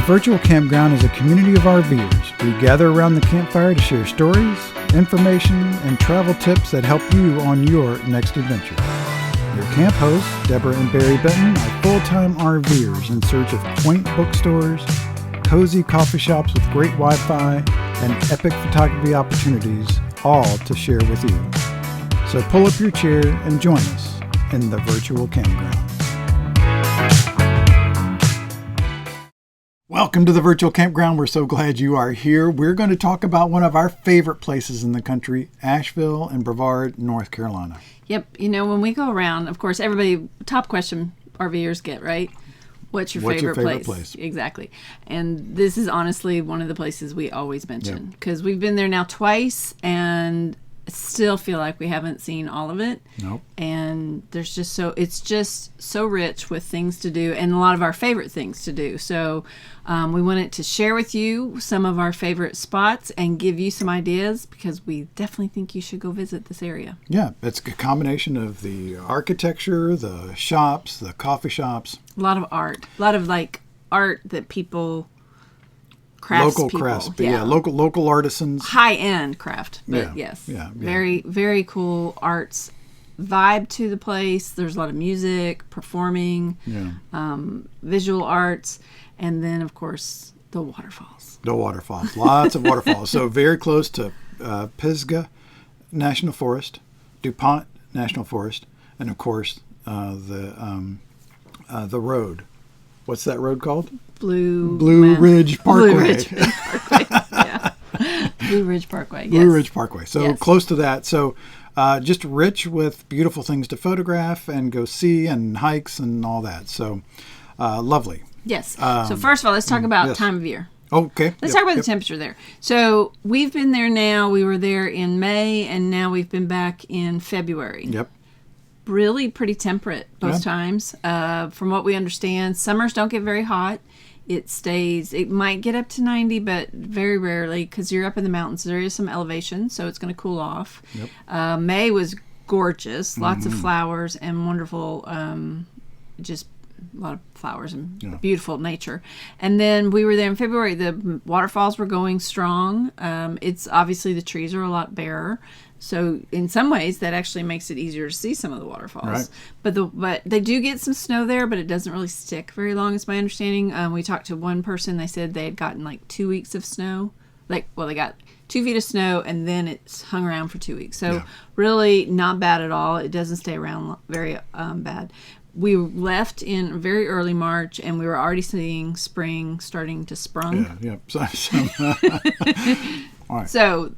Virtual Campground is a community of RVers. We gather around the campfire to share stories, information, and travel tips that help you on your next adventure. Your camp hosts, Deborah and Barry Benton, are full-time RVers in search of quaint bookstores, cozy coffee shops with great Wi-Fi, and epic photography opportunities, all to share with you. So pull up your chair and join us in the Virtual Campground. Welcome to the Virtual Campground. We're so glad you are here. We're going to talk about one of our favorite places in the country, Asheville and Brevard, North Carolina. Yep. You know, when we go around, of course, everybody, top question RVers get, right? What's your favorite place? Exactly. And this is honestly one of the places we always mention because we've been there now twice and still feel like we haven't seen all of it. Nope. And it's just so rich with things to do and a lot of our favorite things to do. So we wanted to share with you some of our favorite spots and give you some ideas because we definitely think you should go visit this area. Yeah, it's a combination of the architecture, the shops, the coffee shops. A lot of art. A lot of art that people... Local artisans. High-end craft, but yes. Yeah. Very, very cool arts vibe to the place. There's a lot of music, performing, visual arts, and then, of course, the waterfalls. Lots of waterfalls. So very close to Pisgah National Forest, DuPont National Forest, and, of course, the road. What's that road called? Blue Ridge Parkway. Blue Ridge Parkway. Yeah. Blue Ridge Parkway. Yes. Blue Ridge Parkway. So close to that. So just rich with beautiful things to photograph and go see and hikes and all that. So lovely. Yes. So first of all, let's talk about time of year. Okay. Let's talk about the temperature there. So we've been there now. We were there in May, and now we've been back in February. Yep. Really pretty temperate both times. From what we understand, summers don't get very hot. It might get up to 90, but very rarely because you're up in the mountains. There is some elevation, so it's going to cool off. Yep. May was gorgeous. Lots of flowers and wonderful, just a lot of flowers and beautiful nature. And then we were there in February. The waterfalls were going strong. It's obviously the trees are a lot barer. So in some ways, that actually makes it easier to see some of the waterfalls. Right. But they do get some snow there, but it doesn't really stick very long, is my understanding. We talked to one person. They said they had gotten 2 weeks of snow. They got 2 feet of snow, and then it's hung around for 2 weeks. So really not bad at all. It doesn't stay around very bad. We left in very early March, and we were already seeing spring starting to sprung. Yeah. All right. So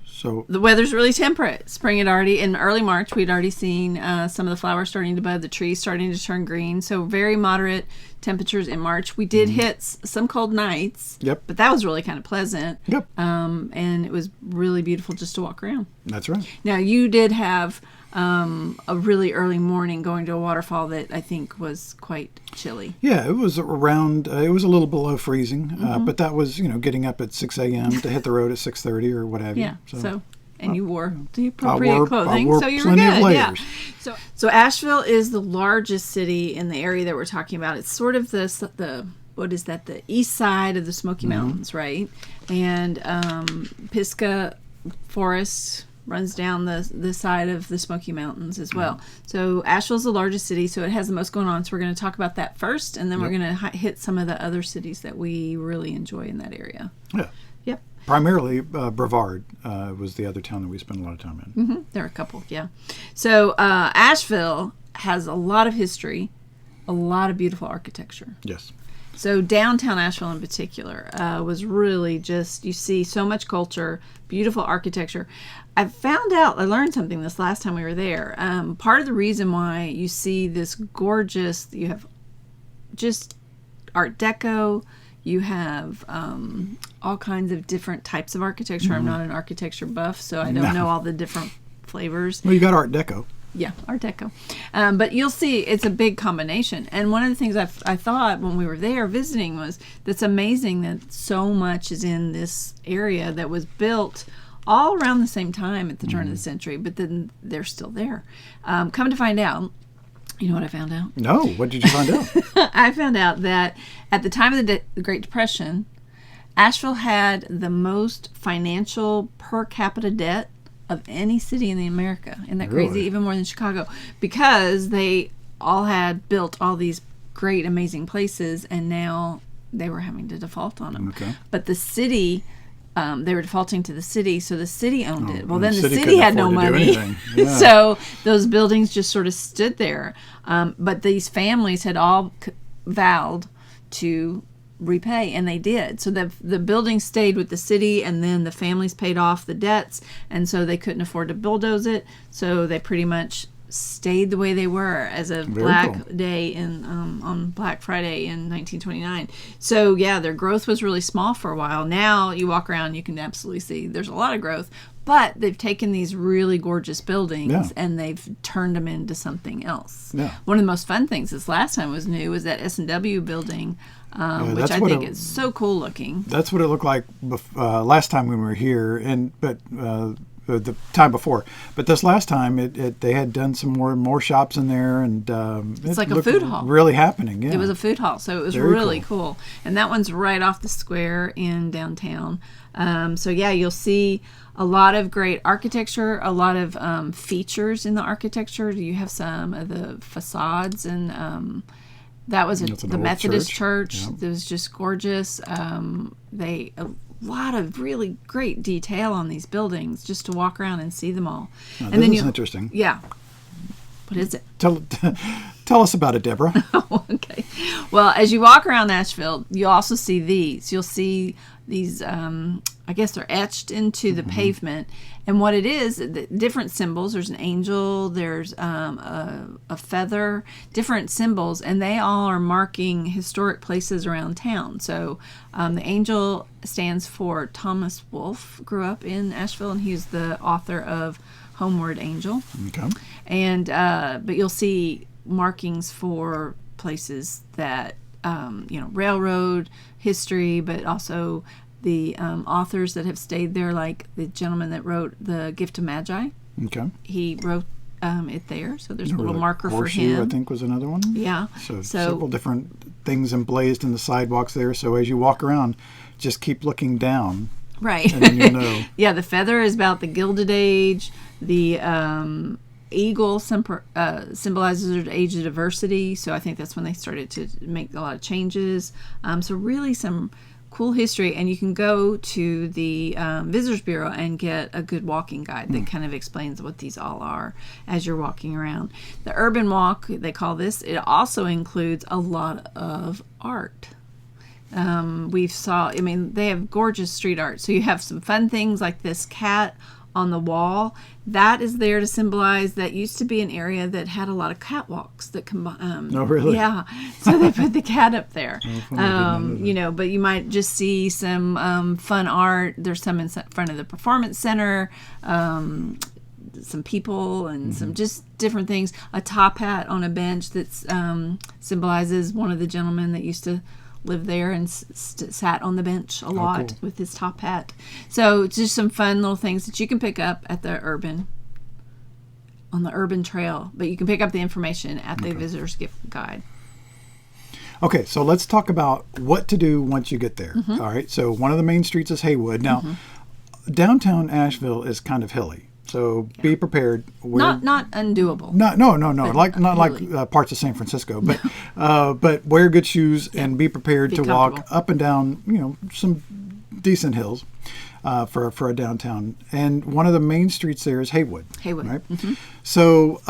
the weather's really temperate. Spring had already, in early March, we'd already seen some of the flowers starting to bud, the trees starting to turn green. So very moderate temperatures in March. We did hit some cold nights. Yep. But that was really kind of pleasant. Yep. And it was really beautiful just to walk around. That's right. Now, you did have a really early morning going to a waterfall that I think was quite chilly. Yeah, it was around, it was a little below freezing, but that was, getting up at 6 a.m. to hit the road at 6:30 or what have you. Yeah, and you wore the appropriate clothing, so you were good. Of layers. Yeah. So Asheville is the largest city in the area that we're talking about. It's sort of the east side of the Smoky Mountains, right? And Pisgah Forest runs down the side of the Smoky Mountains as well. So Asheville's the largest city, so it has the most going on. So we're going to talk about that first, and then we're going to hit some of the other cities that we really enjoy in that area. Yeah. Yep. Primarily Brevard was the other town that we spent a lot of time in. Mm-hmm. There are a couple, yeah. So Asheville has a lot of history, a lot of beautiful architecture. Yes. So downtown Asheville in particular was really just, you see so much culture, beautiful architecture. I learned something this last time we were there. Part of the reason why you see this gorgeous, you have just Art Deco, you have all kinds of different types of architecture. I'm not an architecture buff, so I don't know all the different flavors. Well, you got Art Deco. Yeah, Art Deco. But you'll see it's a big combination. And one of the things I thought when we were there visiting was that's amazing that so much is in this area that was built all around the same time at the turn of the century, but then they're still there. Come to find out, you know what I found out? No, what did you find out? I found out that at the time of the Great Depression, Asheville had the most financial per capita debt of any city in America. Isn't that crazy? Really? Even more than Chicago, because they all had built all these great, amazing places, and now they were having to default on them. Okay. But the city, they were defaulting to the city, so the city owned it. Well, and then the the city city couldn't had no afford to do money. anything. Yeah. So those buildings just sort of stood there. But these families had all vowed to repay, and they did. So the building stayed with the city, and then the families paid off the debts, and so they couldn't afford to bulldoze it. So they pretty much stayed the way they were as a Black Day on Black Friday in 1929. So yeah, their growth was really small for a while. Now you walk around, you can absolutely see there's a lot of growth, but they've taken these really gorgeous buildings and they've turned them into something else. Yeah. One of the most fun things this last time was new was that S&W building, which I think is so cool looking. That's what it looked like last time when we were here, but the time before. But this last time, they had done some more shops in there, and it's like a food hall. Really happening. Yeah, it was a food hall, so it was Very really cool. And that one's right off the square in downtown. So yeah, you'll see a lot of great architecture, a lot of features in the architecture. You have some of the facades, and that was the Methodist church. Yep. It was just gorgeous. A lot of really great detail on these buildings, just to walk around and see them all. Now, and then this is interesting. Yeah. What is it? Tell us about it, Deborah. Oh, okay. Well, as you walk around Asheville, you also see these. You'll see these, I guess they're etched into the pavement. And what it is, different symbols. There's an angel, there's a feather, different symbols, and they all are marking historic places around town. So the angel stands for Thomas Wolfe, grew up in Asheville, and he's the author of Homeward Angel. Okay. And but you'll see markings for places that railroad history, but also the authors that have stayed there, like the gentleman that wrote The Gift of Magi. Okay. He wrote it there, so there's a little marker for Horseshoe, him. I think, was another one. Yeah. So several different things emblazed in the sidewalks there. So as you walk around, just keep looking down. Right. And then you'll know. Yeah, the feather is about the Gilded Age. The eagle symbolizes the age of diversity. So I think that's when they started to make a lot of changes. So really some cool history, and you can go to the Visitors Bureau and get a good walking guide that kind of explains what these all are as you're walking around. The urban walk, they call this, it also includes a lot of art. They have gorgeous street art. So you have some fun things like this cat on the wall. That is there to symbolize that used to be an area that had a lot of catwalks that combine. Oh, really? Yeah. So they put the cat up there. Oh, But you might just see some fun art. There's some in front of the Performance Center, some people and some just different things. A top hat on a bench that symbolizes one of the gentlemen that used to live there and sat on the bench a lot with his top hat. So it's just some fun little things that you can pick up at the urban trail, but you can pick up the information at the Visitor's Gift Guide. Okay, so let's talk about what to do once you get there. All right, so one of the main streets is Haywood. Now, downtown Asheville is kind of hilly. So be prepared. Not undoable. No. Like parts of San Francisco, but wear good shoes and be prepared to walk up and down, some decent hills for a downtown. And one of the main streets there is Haywood. Right? So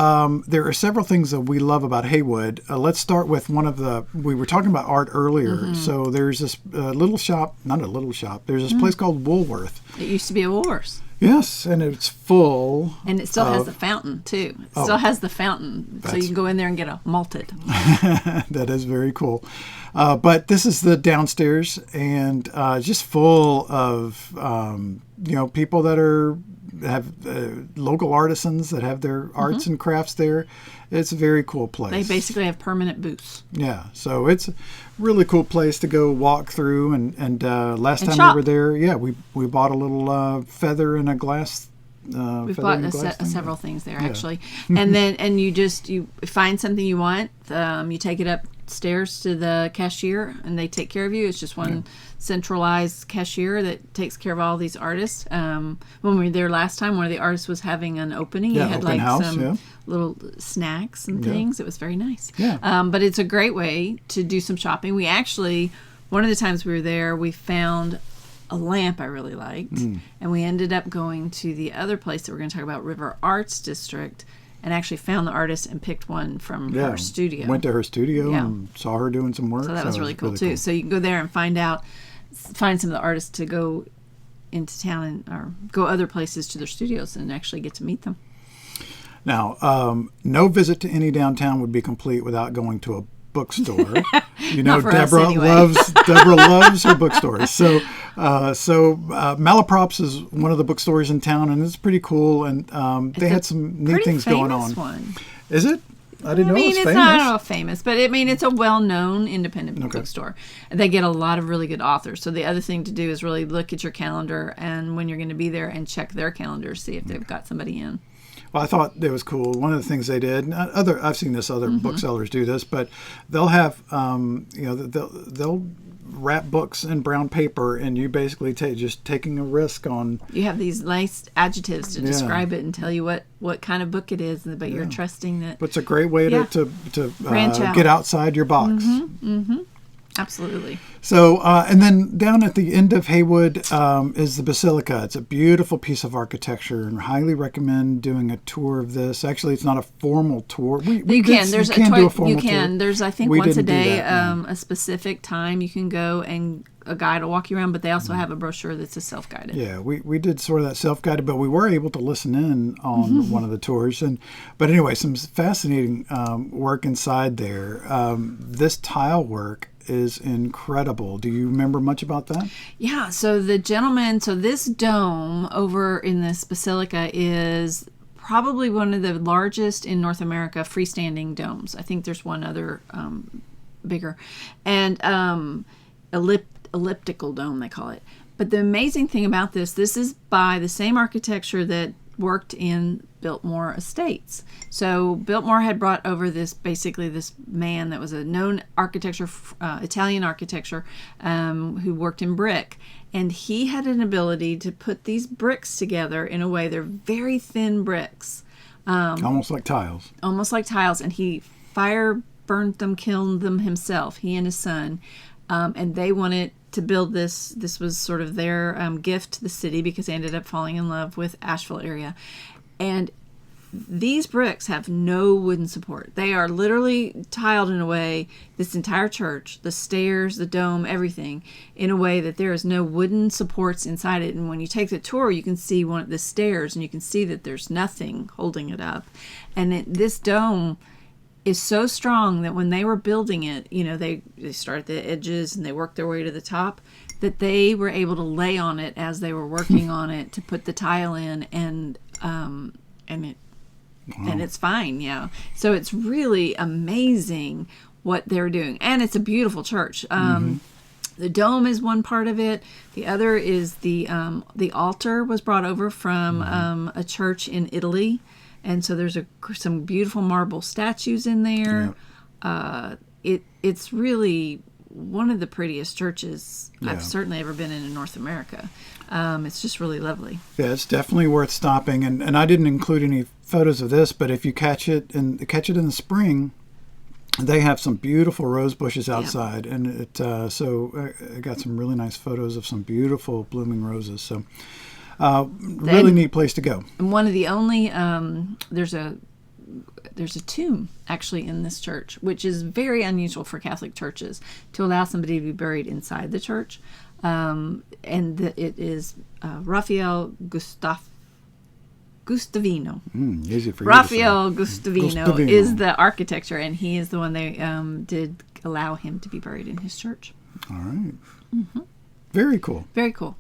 there are several things that we love about Haywood. Let's start with we were talking about art earlier. So there's this little shop, not a little shop, there's this place called Woolworth. It used to be a Woolworth's. Yes, and it's full. And it still has the fountain, too. It still has the fountain, so you can go in there and get a malted. That is very cool. But this is the downstairs, and just full of, people that have local artisans that have their arts and crafts there. It's a very cool place. They basically have permanent booths. Yeah, so it's a really cool place to go walk through. And last time shop. we were there, we bought a little feather in a glass. We've bought several things there actually, and then you find something you want, you take it up upstairs to the cashier, and they take care of you. It's just one centralized cashier that takes care of all these artists. When we were there last time, one of the artists was having an opening. He had open house, some little snacks and things. It was very nice. Yeah. But it's a great way to do some shopping. We actually, one of the times we were there, we found a lamp I really liked, and we ended up going to the other place that we're going to talk about, River Arts District, and actually found the artist and picked one from her studio. Went to her studio and saw her doing some work. So that was really cool too. So you can go there and find some of the artists to go into town or go other places to their studios and actually get to meet them. Now, no visit to any downtown would be complete without going to a bookstore. You know, Deborah anyway. loves her bookstores. So Malaprops is one of the bookstores in town, and it's pretty cool. And they had some neat things going on. One. Is it? I didn't know it was it's famous. not famous, but it's a well-known independent bookstore. They get a lot of really good authors. So the other thing to do is really look at your calendar and when you're going to be there and check their calendar, see if they've got somebody in. Well, I thought it was cool. One of the things they did, I've seen this, other booksellers do this, but they'll have, they'll wrap books in brown paper, and you basically just taking a risk on. You have these nice adjectives to describe it and tell you what kind of book it is, but you're trusting that. But it's a great way to get outside your box. Absolutely. So, and then down at the end of Haywood is the Basilica. It's a beautiful piece of architecture, and highly recommend doing a tour of this. Actually, it's not a formal tour. You can do a formal tour. There's, I think, once a day, a specific time you can go and a guide will walk you around, but they also have a brochure that's a self-guided. Yeah, we did sort of that self-guided, but we were able to listen in on one of the tours. But anyway, some fascinating work inside there. This tile work is incredible. Do you remember much about that? Yeah, so this dome over in this basilica is probably one of the largest in North America freestanding domes. I think there's one other bigger. And elliptical dome, they call it. But the amazing thing about this is by the same architecture that worked in Biltmore Estates. So Biltmore had brought over this man that was a known Italian architecture who worked in brick. And he had an ability to put these bricks together in a way, they're very thin bricks. Almost like tiles. And he fire burnt them, killed them himself, he and his son. And they wanted to build this. This was sort of their gift to the city because they ended up falling in love with Asheville area. And these bricks have no wooden support. They are literally tiled in a way, this entire church, the stairs, the dome, everything, in a way that there is no wooden supports inside it. And when you take the tour, you can see one of the stairs and you can see that there's nothing holding it up. And this dome is so strong that when they were building it, they start at the edges and they work their way to the top, that they were able to lay on it as they were working on it to put the tile in, and it's fine. Yeah. So it's really amazing what they're doing, and it's a beautiful church. The dome is one part of it. The other is the altar was brought over from a church in Italy. And so there's some beautiful marble statues in there. Yeah. It's really one of the prettiest churches I've certainly ever been in North America. It's just really lovely. Yeah, it's definitely worth stopping. And I didn't include any photos of this, but if you catch it in the spring, they have some beautiful rose bushes outside, and I got some really nice photos of some beautiful blooming roses. So. Really neat place to go. And one of the only there's a tomb actually in this church, which is very unusual for Catholic churches to allow somebody to be buried inside the church. It is Raphael Gustavino. Easy for Raphael Gustavino is the architecture, and he is the one they did allow him to be buried in his church. All right. Very cool. Very cool.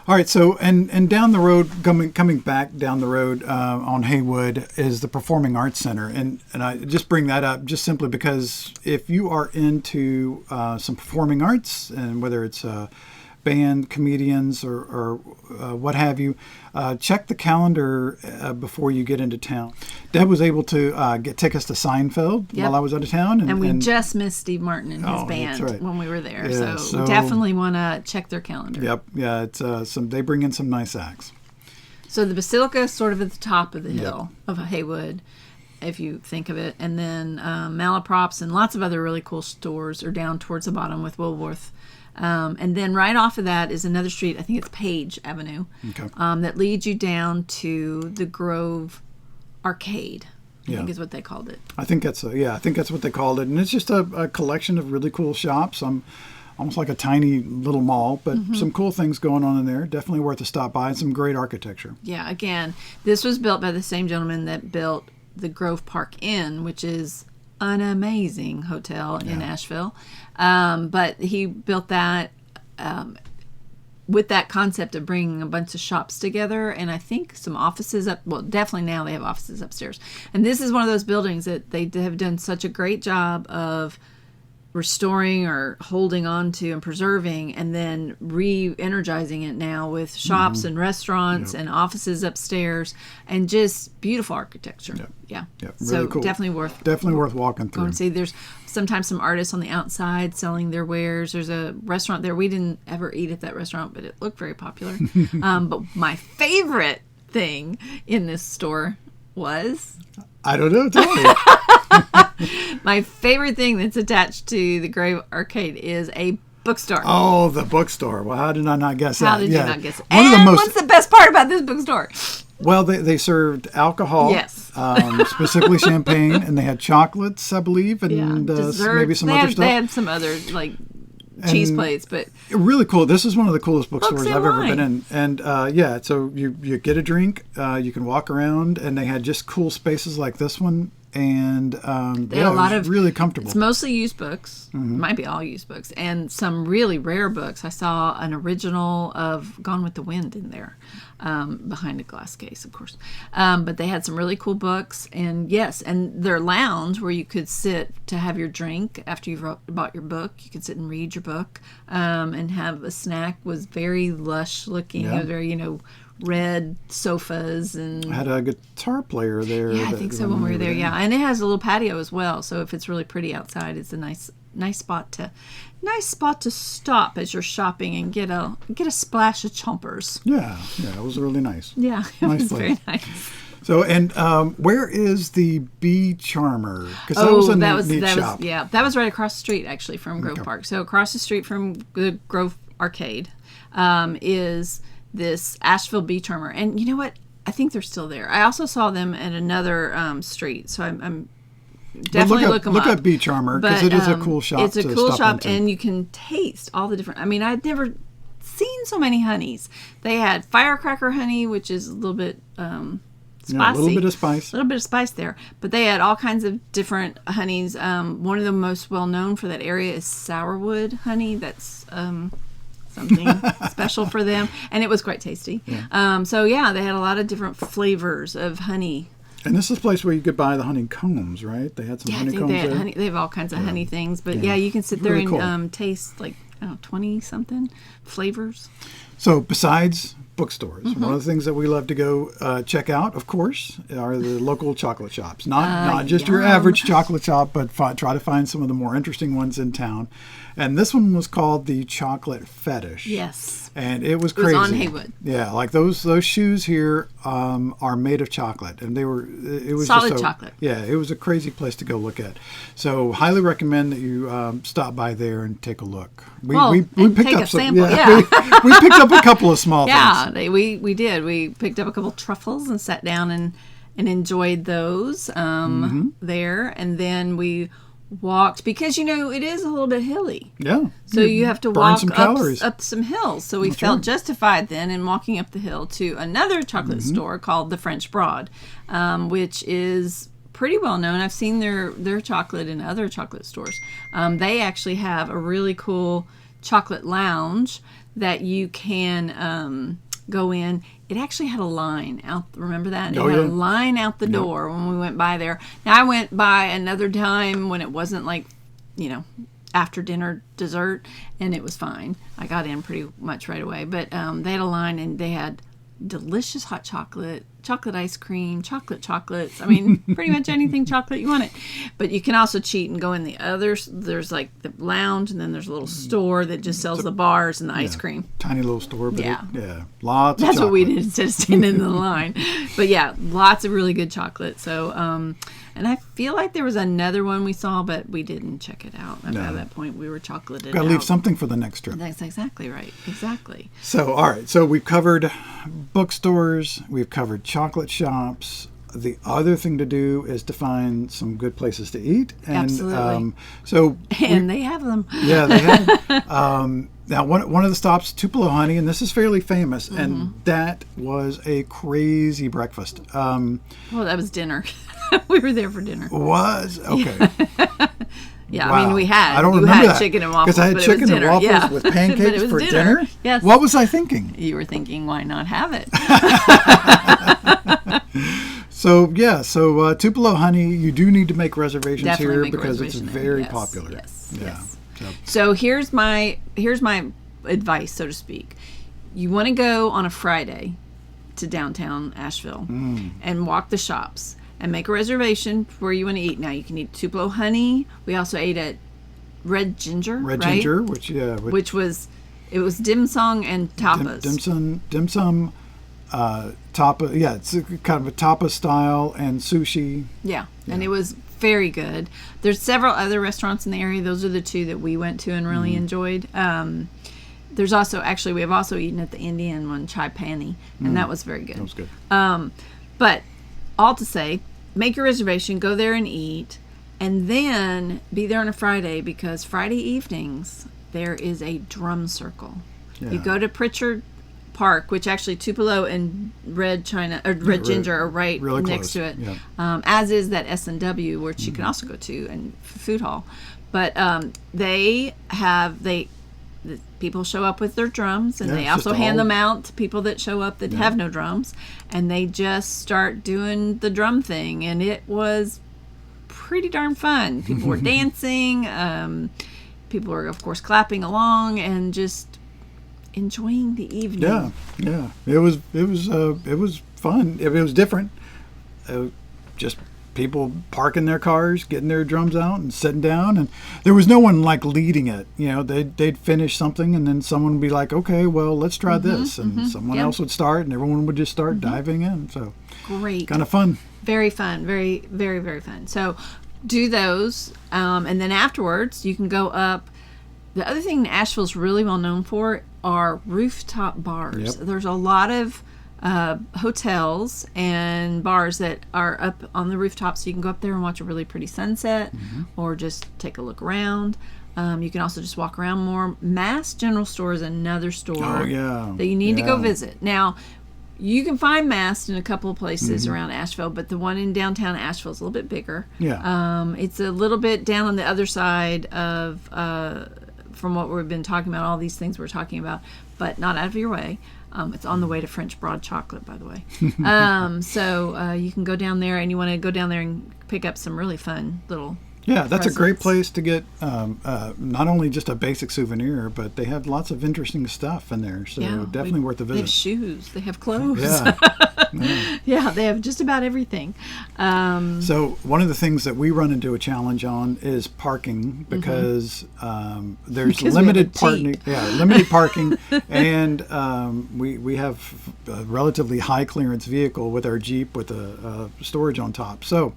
All right, so and down the road, coming back down the road on Haywood is the Performing Arts Center, and I just bring that up just simply because if you are into some performing arts, and whether it's band, comedians, or what have you, check the calendar before you get into town. Deb was able to get tickets to Seinfeld while I was out of town. And we just missed Steve Martin and his band when we were there. Yeah, so we definitely want to check their calendar. Yep. Yeah, it's they bring in some nice acts. So the Basilica is sort of at the top of the hill of Haywood, if you think of it. And then Malaprops and lots of other really cool stores are down towards the bottom with Woolworth. And then right off of that is another street, I think it's Page Avenue, that leads you down to the Grove Arcade. I think is what they called it. I think that's what they called it. And it's just a collection of really cool shops. Almost like a tiny little mall, but some cool things going on in there. Definitely worth a stop by, and some great architecture. Yeah, again, this was built by the same gentleman that built the Grove Park Inn, which is an amazing hotel in Asheville. But he built that with that concept of bringing a bunch of shops together, and I think some offices up. Well, definitely now they have offices upstairs. And this is one of those buildings that they have done such a great job of restoring or holding on to and preserving, and then re-energizing it now with shops and restaurants and offices upstairs, and just beautiful architecture. Yeah. Really so cool. definitely worth walking through. Go and see. There's sometimes some artists on the outside selling their wares. There's a restaurant there. We didn't ever eat at that restaurant, but it looked very popular. But my favorite thing in this store was, I don't know. Tell me. my favorite thing that's attached to the Grove Arcade is a bookstore. Oh, the bookstore. Well, how did I not guess that? How did you not guess it? What's the best part about this bookstore? Well, they served alcohol. Yes. Specifically champagne, and they had chocolates, I believe, and maybe some other stuff. They had some other, like, cheese plates, but really cool. This is one of the coolest bookstores I've ever been in. And so you get a drink, you can walk around, and they had just cool spaces like this one. And they had a lot of really comfortable. It's mostly used books, might be all used books, and some really rare books. I saw an original of Gone with the Wind in there, behind a glass case, of course. But they had some really cool books, and their lounge where you could sit to have your drink after you've bought your book. You could sit and read your book, and have a snack. Was very lush looking. It was very, red sofas, and I had a guitar player there. Yeah, I think so when we were there. Yeah, and it has a little patio as well. So if it's really pretty outside, it's a nice spot to stop as you're shopping and get a splash of chompers. Yeah, it was really nice. Yeah, it was very nice. So, and where is the Bee Charmer? Because that was a neat shop. That was right across the street actually from Grove Park. So across the street from the Grove Arcade is this Asheville Bee Charmer, and you know what? I think they're still there. I also saw them at another street, so I'm definitely look them up. Look up Bee Charmer, because it is a cool shop. It's a cool shop, and you can taste all the different. I mean, I'd never seen so many honeys. They had firecracker honey, which is a little bit spicy. Yeah, a little bit of spice. A little bit of spice there, but they had all kinds of different honeys. One of the most well known for that area is sourwood honey. That's something special for them, and it was quite tasty. They had a lot of different flavors of honey. And this is a place where you could buy the honeycombs, right? They had some honeycombs there. They have all kinds of honey things, but you can sit there and taste like 20 something flavors. So besides bookstores, one of the things that we love to go check out, of course, are the local chocolate shops. Not just your average chocolate shop, but try to find some of the more interesting ones in town. And this one was called the Chocolate Fetish. Yes. And it was crazy. It was on Haywood. Yeah, like those shoes here are made of chocolate, and it was solid just chocolate. Yeah, it was a crazy place to go look at. So highly recommend that you stop by there and take a look. We picked up some sample. we picked up a couple of small things. Yeah, we did. We picked up a couple truffles and sat down and enjoyed those there, and then we walked, because it is a little bit hilly. Yeah. So you have to walk up some hills. So we felt justified then in walking up the hill to another chocolate store called the French Broad, which is pretty well known. I've seen their chocolate in other chocolate stores. They actually have a really cool chocolate lounge that you can go in. It actually had a line out. Remember that? It had a line out the door when we went by there. Now, I went by another time when it wasn't like, after dinner dessert, and it was fine. I got in pretty much right away. But they had a line, and they had delicious hot chocolate, chocolate ice cream, chocolates. I mean, pretty much anything chocolate you want it. But you can also cheat and go in the others. There's like the lounge, and then there's a little store that just sells the bars and the ice cream. Tiny little store, but Yeah. Lots of That's chocolate. what we did instead of standing in the line. But yeah, lots of really good chocolate. So, and I feel like there was another one we saw, but we didn't check it out. At that point, we were chocolated Got to out. leave something for the next trip. That's exactly right. Exactly. So, all right. So we've covered bookstores. We've covered chocolate shops. The other thing to do is to find some good places to eat. And, Absolutely. And they have them. Yeah, they have. Now, one of the stops, Tupelo Honey, and this is fairly famous, and that was a crazy breakfast. Well, that was dinner. We were there for dinner. Was? Okay. Yeah, Wow. I mean, I don't remember had that. chicken and waffles. Because I had but it was chicken and dinner. waffles Yeah. with But pancakes it was for dinner? Yes. What was I thinking? You were thinking, why not have it? So Tupelo Honey, you do need to make reservations Definitely here make a because it's reservation. very Yes, popular. yes, Yeah. yes. So, So here's my advice, so to speak. You want to go on a Friday to downtown Asheville and walk the shops and make a reservation for where you want to eat. Now you can eat Tupelo Honey. We also ate at Red Ginger, Red right? Ginger, which was dim sum and tapas. dim sum, tapa. Yeah, it's kind of a tapa style and sushi. Yeah, and it was very good. There's several other restaurants in the area. Those are the two that we went to and really enjoyed. There's also, we have also eaten at the Indian one, Chai Pani, and that was very good. That was good. But all to say, make your reservation, go there and eat, and then be there on a Friday, because Friday evenings there is a drum circle. Yeah. You go to Pritchard Park, which actually Tupelo and Red Ginger are right really next close. to it, Yeah. as is that S&W, which you can also go to, and food hall. But the people show up with their drums, and Yeah, they it's also just hand all- them out to people that show up that have no drums, and they just start doing the drum thing, and it was pretty darn fun. People were dancing, people were of course clapping along, and just enjoying the evening. Yeah. It was fun. It was different. Just people parking their cars, getting their drums out, and sitting down, and there was no one like leading it. They'd finish something, and then someone would be like, "Okay, well, let's try this," and someone else would start, and everyone would just start diving in. So Great. kind of fun. Very fun. Very, very, very fun. So do those. And then afterwards, you can go up. The other thing Asheville's really well known for are rooftop bars. Yep. There's a lot of hotels and bars that are up on the rooftop, so you can go up there and watch a really pretty sunset or just take a look around. You can also just walk around more. Mass General Store is another store that you need to go visit. Now, you can find Mast in a couple of places around Asheville, but the one in downtown Asheville is a little bit bigger. Yeah. It's a little bit down on the other side of, from what we've been talking about, all these things we're talking about, but not out of your way. It's on the way to French Broad Chocolate, by the way. So you can go down there, and you want to go down there and pick up some really fun little Yeah, that's a great presents. place to get not only just a basic souvenir, but they have lots of interesting stuff in there. So definitely worth a They have visit. shoes. They have clothes. Yeah. Yeah, they have just about everything. So one of the things that we run into a challenge on is parking because there's Because we have limited a parking. Jeep. Yeah, limited parking, and we have a relatively high clearance vehicle with our Jeep with a storage on top. So.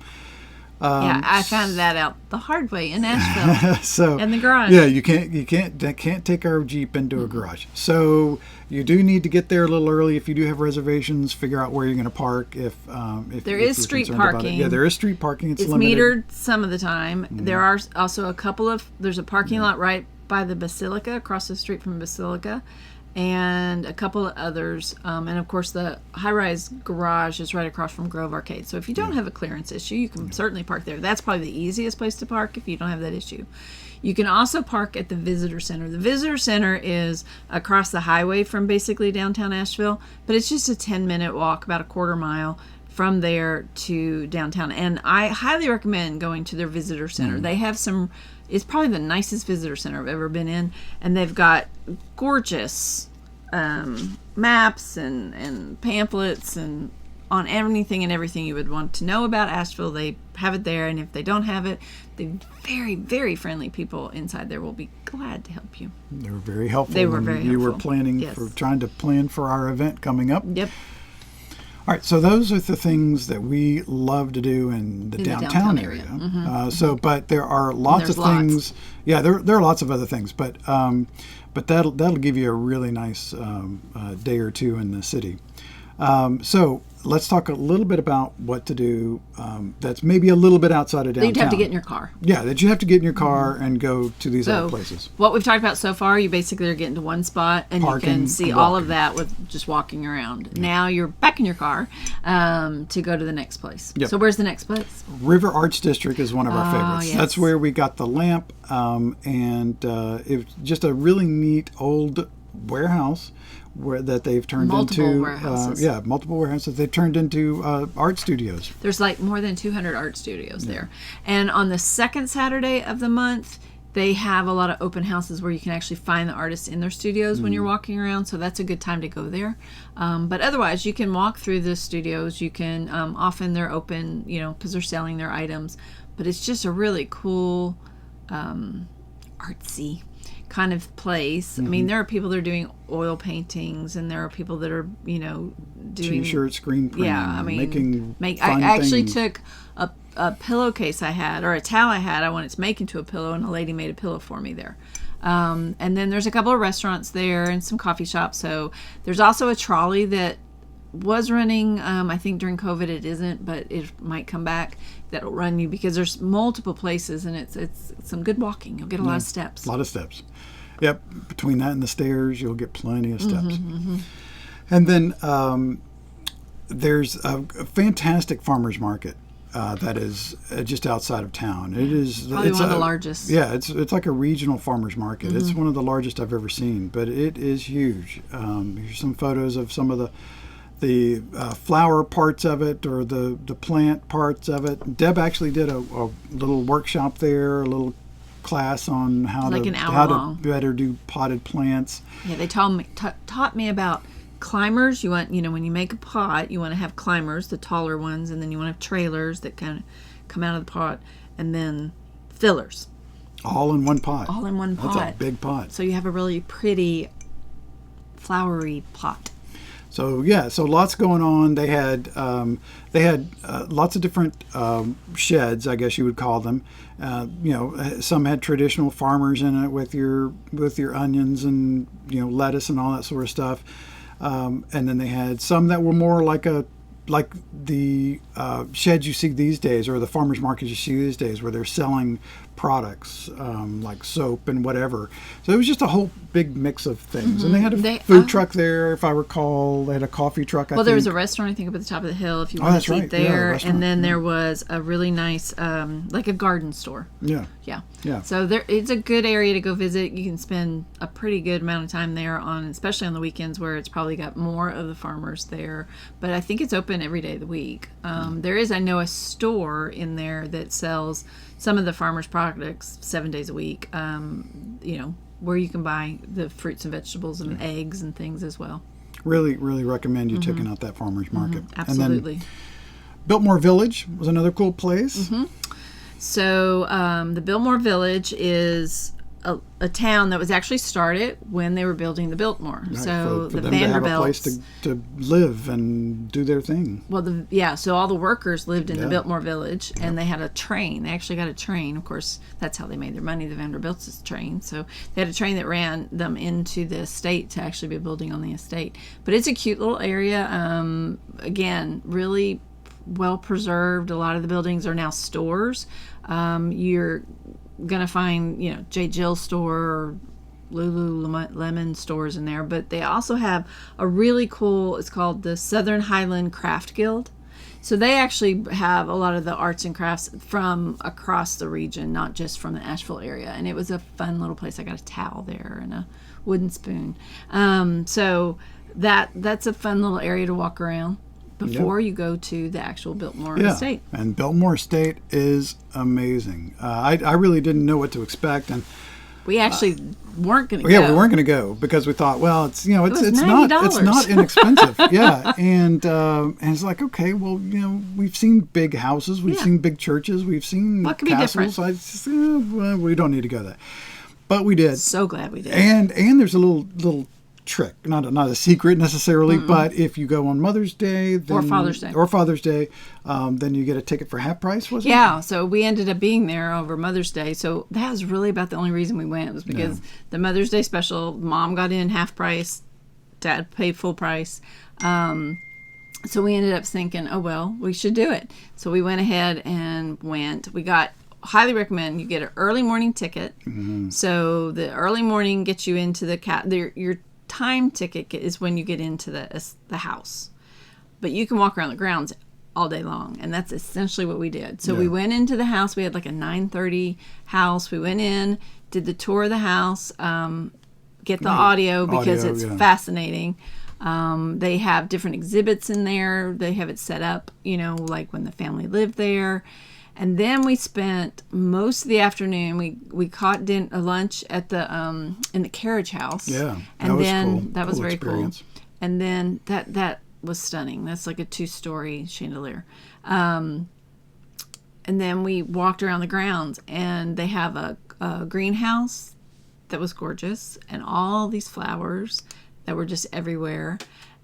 Yeah, I found that out the hard way in Asheville. So in the garage. Yeah, you can't take our Jeep into a garage. So you do need to get there a little early if you do have reservations. Figure out where you're going to park if There if is you're street concerned about it. parking. Yeah, there is street parking. It's limited. metered some of the time. There are also there's a parking lot right by the Basilica, across the street from Basilica, and a couple of others. And of course, the high-rise garage is right across from Grove Arcade. So if you don't have a clearance issue, you can certainly park there. That's probably the easiest place to park if you don't have that issue. You can also park at the Visitor Center. The Visitor Center is across the highway from basically downtown Asheville, but it's just a 10-minute walk, about a quarter mile from there to downtown. And I highly recommend going to their Visitor Center. They have some It's probably the nicest visitor center I've ever been in, and they've got gorgeous maps and pamphlets and on anything and everything you would want to know about Asheville. They have it there, and if they don't have it, the very, very friendly people inside there will be glad to help you. They were very helpful. They were very helpful. You were planning for trying to plan for our event coming up. Yep. All right, so those are the things that we love to do in the downtown area. Mm-hmm. But there are lots of things. Yeah, there are lots of other things, but that'll give you a really nice day or two in the city. So let's talk a little bit about what to do that's maybe a little bit outside of downtown. You'd have to get in your car. Yeah, that you have to get in your car and go to these other places. What we've talked about so far, you basically are getting to one spot and you can see all of that with just walking around. Yeah. Now you're back in your car to go to the next place. Yep. So where's the next place? River Arts District is one of our favorites. Yes. That's where we got the lamp, and it's just a really neat old warehouse that they've turned into multiple warehouses they've turned into art studios. There's like more than 200 art studios there, and on the second Saturday of the month they have a lot of open houses where you can actually find the artists in their studios when you're walking around, so that's a good time to go there. But otherwise you can walk through the studios. You can often they're open because they're selling their items, but it's just a really cool artsy kind of place. I mean, there are people that are doing oil paintings, and there are people that are, doing T-shirt screen printing. Yeah, I mean, I actually took a pillowcase I had, or a towel I wanted to make into a pillow, and a lady made a pillow for me there. And then there's a couple of restaurants there and some coffee shops. So there's also a trolley that was running, I think during COVID it isn't, but it might come back, that'll run you, because there's multiple places, and it's some good walking. You'll get a lot of steps. A lot of steps. Yep. Between that and the stairs, you'll get plenty of steps. And then there's a fantastic farmers market that is just outside of town. It is probably one of the largest. Yeah, it's like a regional farmers market. It's one of the largest I've ever seen, but it is huge. Here's some photos of some of the flower parts of it, or the plant parts of it. Deb actually did a little workshop there, a little class on how to better do potted plants. Yeah, they taught me about climbers. You want, when you make a pot, you want to have climbers, the taller ones, and then you want to have trailers that kind of come out of the pot, and then fillers. All in one pot. All in one pot. That's a big pot. So you have a really pretty flowery pot. So lots going on. They had lots of different sheds, I guess you would call them. Some had traditional farmers in it with your onions and lettuce and all that sort of stuff. And then they had some that were more like the sheds you see these days, or the farmers markets you see these days, where they're selling products like soap and whatever. So it was just a whole big mix of things. And they had a food truck there, if I recall. They had a coffee truck, I think. There was a restaurant, I think, up at the top of the hill if you wanted to eat there. And then there was a really nice, like a garden store. Yeah. So it's a good area to go visit. You can spend a pretty good amount of time there, especially on the weekends, where it's probably got more of the farmers there. But I think it's open every day of the week. There is, I know, a store in there that sells some of the farmers' products 7 days a week, where you can buy the fruits and vegetables and eggs and things as well. Really, really recommend you checking out that farmers market. Absolutely. And then Biltmore Village was another cool place. So the Biltmore Village is a town that was actually started when they were building the Biltmore. Right, so for the them to have a Vanderbilts, place to live and do their thing. Well, so all the workers lived in the Biltmore Village, and they had a train. They actually got a train. Of course, that's how they made their money, the Vanderbilts' train. So they had a train that ran them into the estate to actually be building on the estate. But it's a cute little area. Again, really well preserved. A lot of the buildings are now stores. You're gonna find J. Jill store or Lululemon stores in there, but they also have a really cool, it's called the Southern Highland Craft Guild. So they actually have a lot of the arts and crafts from across the region, not just from the Asheville area. And it was a fun little place. I got a towel there and a wooden spoon. So that's a fun little area to walk around. before you go to the actual Biltmore Yeah, estate. and Biltmore Estate is amazing. I really didn't know what to expect, and We actually weren't going to yeah, go. we weren't going to go because we thought, well, it's was it's not $90. inexpensive. Yeah, and it's like, okay, well, we've seen big houses, we've Yeah. seen big churches, we've seen What could be castles. different? I just, well, we don't need to go there, but we did. So glad we did. And there's a little trick, not a secret necessarily, but if you go on Mother's Day then, Or Father's Day. then you get a ticket for half price. Was it? Yeah, so we ended up being there over Mother's Day. So that was really about the only reason we went, was because the Mother's Day special, Mom got in half price, Dad paid full price. So we ended up thinking, oh, well, we should do it. So we went ahead and went. We got, highly recommend you get an early morning ticket. So the early morning gets you into your time ticket is when you get into the house. But you can walk around the grounds all day long, and that's essentially what we did. So we went into the house. We had like a 9:30 house. We went in, did the tour of the house, get the audio because it's fascinating. They have different exhibits in there. They have it set up, like when the family lived there. And then we spent most of the afternoon. We caught a lunch at the in the carriage house. Yeah, and cool. That was Cool very experience. cool. And then that was stunning. That's like a 2-story chandelier. And then we walked around the grounds, and they have a greenhouse that was gorgeous, and all these flowers that were just everywhere.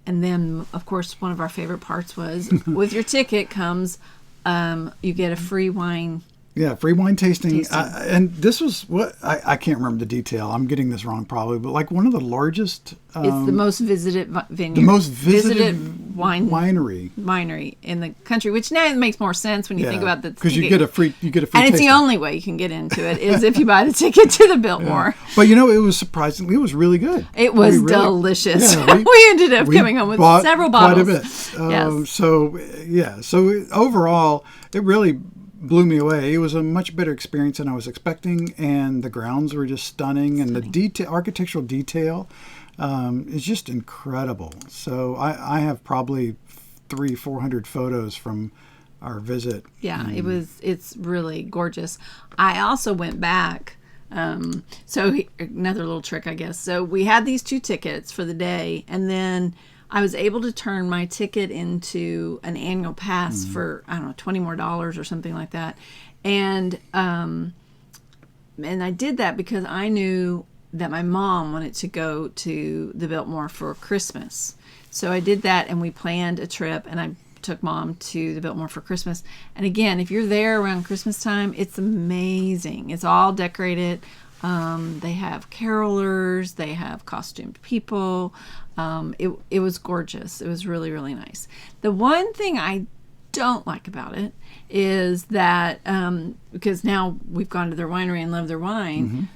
And then, of course, one of our favorite parts was with your ticket comes. You get a free wine. Yeah, free wine tasting. And this was what I can't remember the detail. I'm getting this wrong probably, but like one of the largest. It's the most visited vineyard. The most visited winery in the country, which now it makes more sense when you think about the because you get a free and it's tasting. the only way you can get into it is if you buy the ticket to the Biltmore. Yeah. But it was surprisingly, it was really good. It was delicious. Yeah, we ended up coming home with several bottles. Quite a bit. So overall, it really blew me away. It was a much better experience than I was expecting, and the grounds were just stunning. And the architectural detail is just incredible. So I have probably 300-400 photos from our visit. Yeah, it's really gorgeous. I also went back. So another little trick, I guess. So we had these 2 tickets for the day, and then I was able to turn my ticket into an annual pass for, I don't know, $20 more or something like that. And I did that because I knew that my mom wanted to go to the Biltmore for Christmas. So I did that, and we planned a trip, and I took Mom to the Biltmore for Christmas. And again, if you're there around Christmas time, it's amazing. It's all decorated. They have carolers. They have costumed people. It was gorgeous. It was really, really nice. The one thing I don't like about it is that because now we've gone to their winery and love their wine,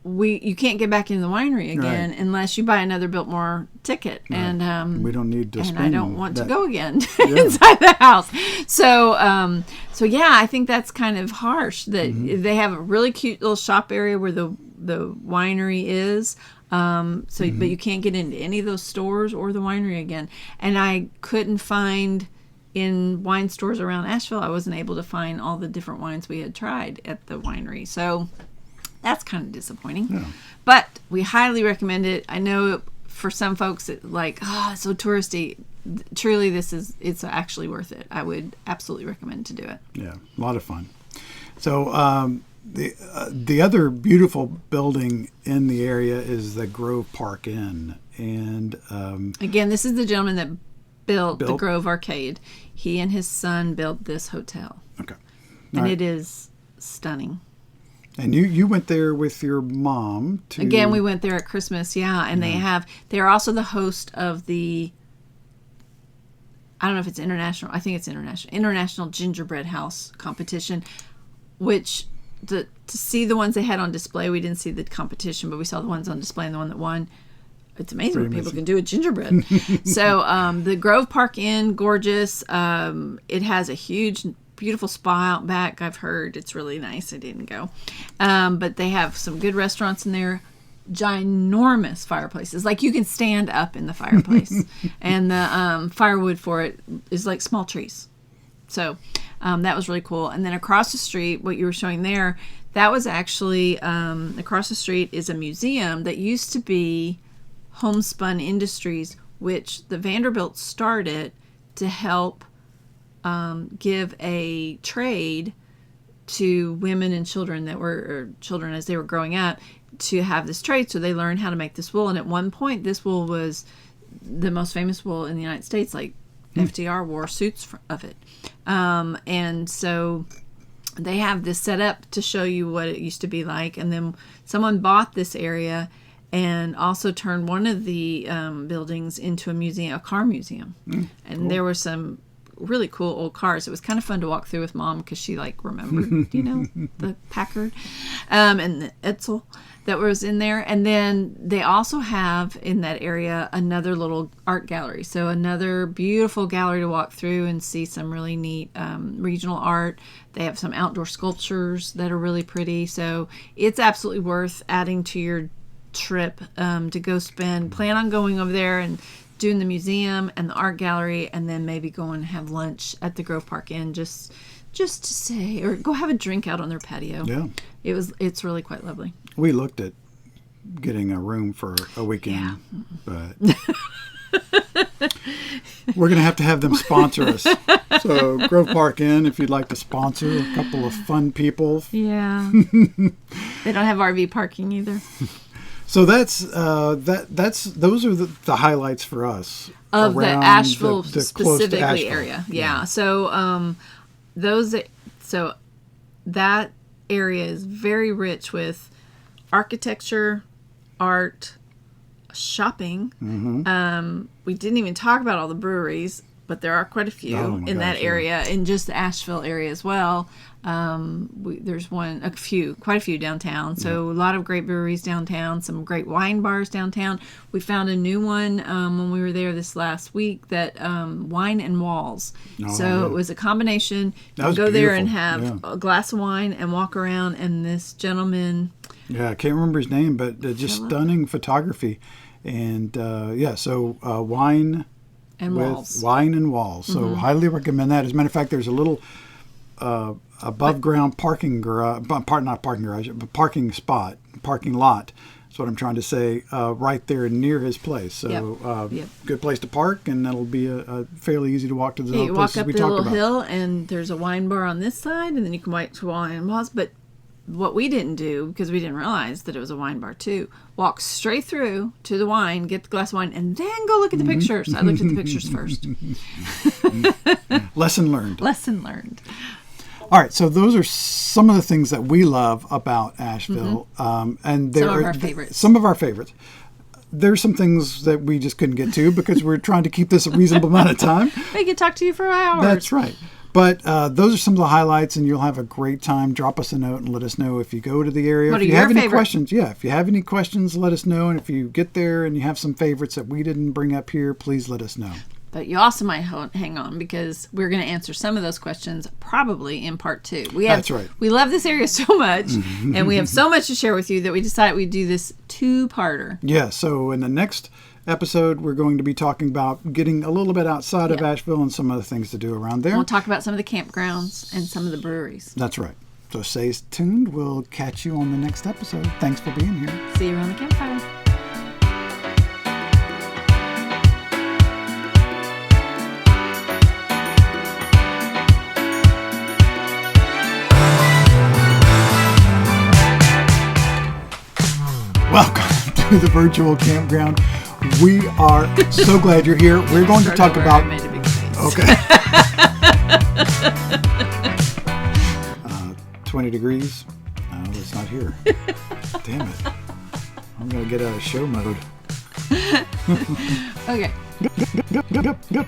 you can't get back into the winery again unless you buy another Biltmore ticket. Right. And we don't need to spend and I don't want to go again inside the house. So yeah, I think that's kind of harsh that they have a really cute little shop area where the winery is. But you can't get into any of those stores or the winery again. And I couldn't find in wine stores around Asheville, I wasn't able to find all the different wines we had tried at the winery. So that's kind of disappointing. Yeah. But we highly recommend it. I know for some folks, it's like, it's so touristy. Truly, it's actually worth it. I would absolutely recommend to do it. Yeah, a lot of fun. So the other beautiful building in the area is the Grove Park Inn. And again, this is the gentleman that built the Grove Arcade. He and his son built this hotel. Okay. And it is stunning. And you went there with your mom to... Again, we went there at Christmas, and they're also the host of the, I don't know if it's international, I think it's International Gingerbread House competition, which to see the ones they had on display, we didn't see the competition, but we saw the ones on display, and the one that won. It's amazing what people can do with gingerbread. So the Grove Park Inn, gorgeous. It has a huge, beautiful spa out back. I've heard it's really nice. I didn't go. But they have some good restaurants in there. ginormous fireplaces. Like you can stand up in the fireplace. And the firewood for it is like small trees. So that was really cool. And then across the street, what you were showing there, that was actually, across the street is a museum that used to be Homespun Industries, which the Vanderbilt started to help give a trade to women and children children as they were growing up, to have this trade, so they learned how to make this wool. And at one point, this wool was the most famous wool in the United States. Like FDR wore suits of it, and so they have this set up to show you what it used to be like. And then someone bought this area and also turned one of the buildings into a museum, a car museum. And cool. There were some really cool old cars. It was kind of fun to walk through with Mom because she like remembered, the Packard and the Edsel that was in there. And then they also have in that area another little art gallery. So another beautiful gallery to walk through and see some really neat regional art. They have some outdoor sculptures that are really pretty. So it's absolutely worth adding to your trip to go plan on going over there and doing the museum and the art gallery, and then maybe go and have lunch at the Grove Park Inn just to say, or go have a drink out on their patio. Yeah. It's really quite lovely. We looked at getting a room for a weekend, but we're going to have them sponsor us. So Grove Park Inn, if you'd like to sponsor a couple of fun people. Yeah. They don't have RV parking either. So those are the highlights for us of the Asheville the specifically Asheville area. Yeah. So that area is very rich with architecture, art, shopping. Mm-hmm. We didn't even talk about all the breweries, but there are quite a few that area, in just the Asheville area as well. There's quite a few downtown. So a lot of great breweries downtown, some great wine bars downtown. We found a new one when we were there this last week, that Wine and Walls. It was a combination. You can go there and have a glass of wine and walk around, and this gentleman... Yeah, I can't remember his name, but just stunning photography. And wine... and walls. Wine and Walls. So highly recommend that. As a matter of fact, there's a little above ground parking lot. That's what I'm trying to say. Right there near his place. So good place to park, and that'll be a fairly easy to walk to the you walk up the little hill, and there's a wine bar on this side, and then you can walk to Wine and Walls. But what we didn't do, because we didn't realize that it was a wine bar too, walk straight through to the wine, get the glass of wine, and then go look at the pictures. I looked at the pictures first. Lesson learned. Lesson learned. All right, so those are some of the things that we love about Asheville. And there some of our favorites. Some of our favorites. There's some things that we just couldn't get to because we're trying to keep this a reasonable amount of time. We could talk to you for hours. That's right. But those are some of the highlights, and you'll have a great time. Drop us a note and let us know if you go to the area. What if are you have your any favorite? questions, if you have any questions, let us know. And if you get there and you have some favorites that we didn't bring up here, please let us know. But you also might hang on, because we're going to answer some of those questions probably in part 2. That's right. We love this area so much, and we have so much to share with you that we decided we'd do this 2-parter. Yeah, so in the next episode, we're going to be talking about getting a little bit outside of Asheville and some other things to do around there. We'll talk about some of the campgrounds and some of the breweries. That's right. So stay tuned. We'll catch you on the next episode. Thanks for being here. See you around the campfire. Welcome to the virtual campground. We are so glad you're here. We're going to talk about... I made a big face. Okay. 20 degrees. No, it's not here. Damn it. I'm going to get out of show mode. Okay. Go.